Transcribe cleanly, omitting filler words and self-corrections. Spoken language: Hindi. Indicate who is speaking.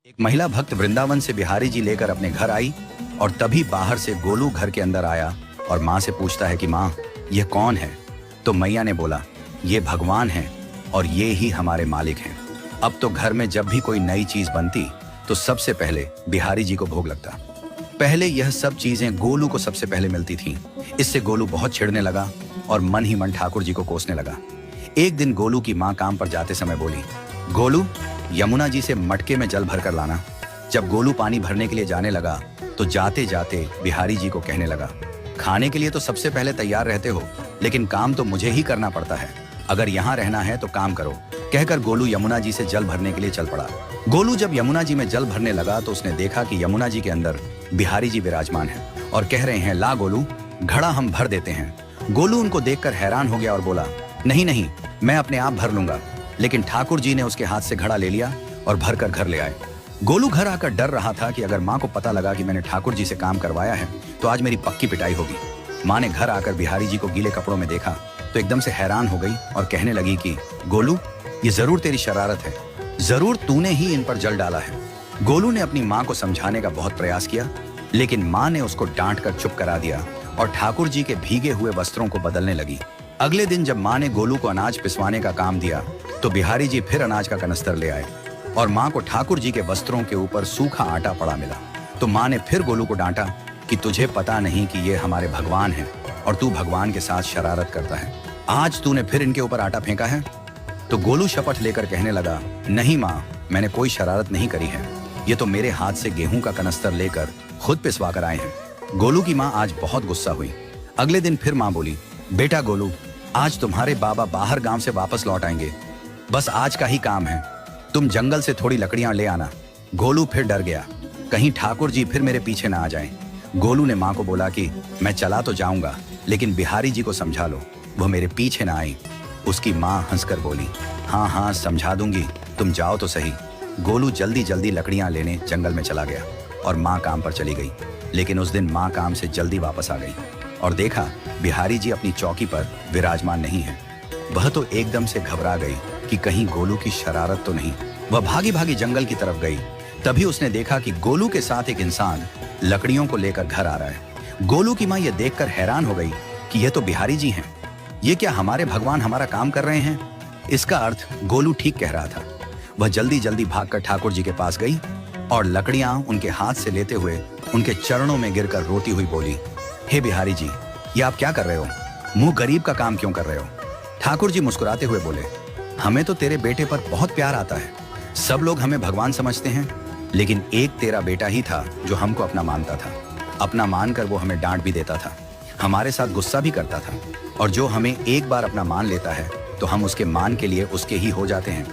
Speaker 1: एक महिला भक्त वृंदावन से बिहारी जी लेकर अपने घर आई और तभी बाहर से गोलू घर के अंदर आया और माँ से पूछता है कि माँ ये कौन है। तो मैया ने बोला ये भगवान है और ये ही हमारे मालिक हैं। अब तो घर में जब भी कोई नई चीज बनती तो सबसे पहले बिहारी जी को भोग लगता। पहले यह सब चीजें गोलू को सबसे पहले मिलती थीं। इससे गोलू बहुत चिढ़ने लगा और मन ही मन ठाकुर जी को कोसने लगा। एक दिन गोलू की माँ काम पर जाते समय बोली, गोलू यमुना जी से मटके में जल भरकर लाना। जब गोलू पानी भरने के लिए जाने लगा तो जाते जाते बिहारी जी को कहने लगा, खाने के लिए तो सबसे पहले तैयार रहते हो, लेकिन काम तो मुझे ही करना पड़ता है। अगर यहाँ रहना है तो काम करो। कहकर गोलू यमुना जी से जल भरने के लिए चल पड़ा। गोलू जब यमुना जी में जल भरने लगा तो उसने देखा कि यमुना जी के अंदर बिहारी जी विराजमान है और कह रहे हैं, ला गोलू घड़ा हम भर देते हैं। गोलू उनको देखकर हैरान हो गया और बोला, नहीं नहीं, मैं अपने आप भर लूंगा। लेकिन ठाकुर जी ने उसके हाथ से घड़ा ले लिया और भर कर घर ले आए। गोलू घर आकर डर रहा था कि अगर माँ को पता लगा कि मैंने ठाकुर जी से काम करवाया है तो आज मेरी पक्की पिटाई होगी। माँ ने घर आकर बिहारी जी को गीले कपड़ों में देखा तो एकदम से हैरान हो गई और कहने लगी कि गोलू ये जरूर तेरी शरारत है, जरूर तूने ही इन पर जल डाला है। गोलू ने अपनी माँ को समझाने का बहुत प्रयास किया, लेकिन माँ ने उसको डांट कर चुप करा दिया और ठाकुर जी के भीगे हुए वस्त्रों को बदलने लगी। अगले दिन जब माँ ने गोलू को अनाज पिसवाने का काम दिया तो बिहारी जी फिर अनाज का कनस्तर ले आए और माँ को ठाकुर जी के वस्त्रों के ऊपर सूखा आटा पड़ा मिला। तो माँ ने फिर गोलू को डांटा कि तुझे पता नहीं कि ये हमारे भगवान हैं और तू भगवान के साथ शरारत करता है। आज तूने फिर इनके ऊपर आटा फेंका है। तो गोलू शपथ लेकर कहने लगा, नहीं माँ, मैंने कोई शरारत नहीं करी है। ये तो मेरे हाथ से गेहूं का कनस्तर लेकर खुद पिसवा कर आए हैं। गोलू की माँ आज बहुत गुस्सा हुई। अगले दिन फिर माँ बोली, बेटा गोलू, आज तुम्हारे बाबा बाहर गांव से वापस लौट आएंगे। बस आज का ही काम है, तुम जंगल से थोड़ी लकड़ियां ले आना। गोलू फिर डर गया, कहीं ठाकुर जी फिर मेरे पीछे ना आ जाएं। गोलू ने माँ को बोला कि मैं चला तो जाऊंगा, लेकिन बिहारी जी को समझा लो, वो मेरे पीछे ना आई। उसकी माँ हंसकर बोली, हाँ हाँ समझा दूंगी, तुम जाओ तो सही। गोलू जल्दी जल्दी लकड़ियां लेने जंगल में चला गया और माँ काम पर चली गई। लेकिन उस दिन माँ काम से जल्दी वापस आ गई और देखा बिहारी जी अपनी चौकी पर विराजमान नहीं है। वह तो एकदम से घबरा गई कि कहीं गोलू की शरारत तो नहीं। वह भागी भागी जंगल की तरफ गई। तभी उसने देखा कि गोलू के साथ एक इंसान लकड़ियों को लेकर घर आ रहा है। गोलू की माँ यह देखकर हैरान हो गई कि यह तो बिहारी जी हैं। ये क्या हमारे भगवान हमारा काम कर रहे हैं? इसका अर्थ गोलू ठीक कह रहा था। वह जल्दी जल्दी भागकर ठाकुर जी के पास गई और लकड़ियां उनके हाथ से लेते हुए उनके चरणों में गिरकर रोती हुई बोली, हे बिहारी जी, ये आप क्या कर रहे हो? मुंह गरीब का काम क्यों कर रहे हो? ठाकुर जी मुस्कुराते हुए बोले, हमें तो तेरे बेटे पर बहुत प्यार आता है। सब लोग हमें भगवान समझते हैं, लेकिन एक तेरा बेटा ही था जो हमको अपना मानता था। अपना मानकर वो हमें डांट भी देता था, हमारे साथ गुस्सा भी करता था, और जो हमें एक बार अपना मान लेता है तो हम उसके मान के लिए उसके ही हो जाते हैं।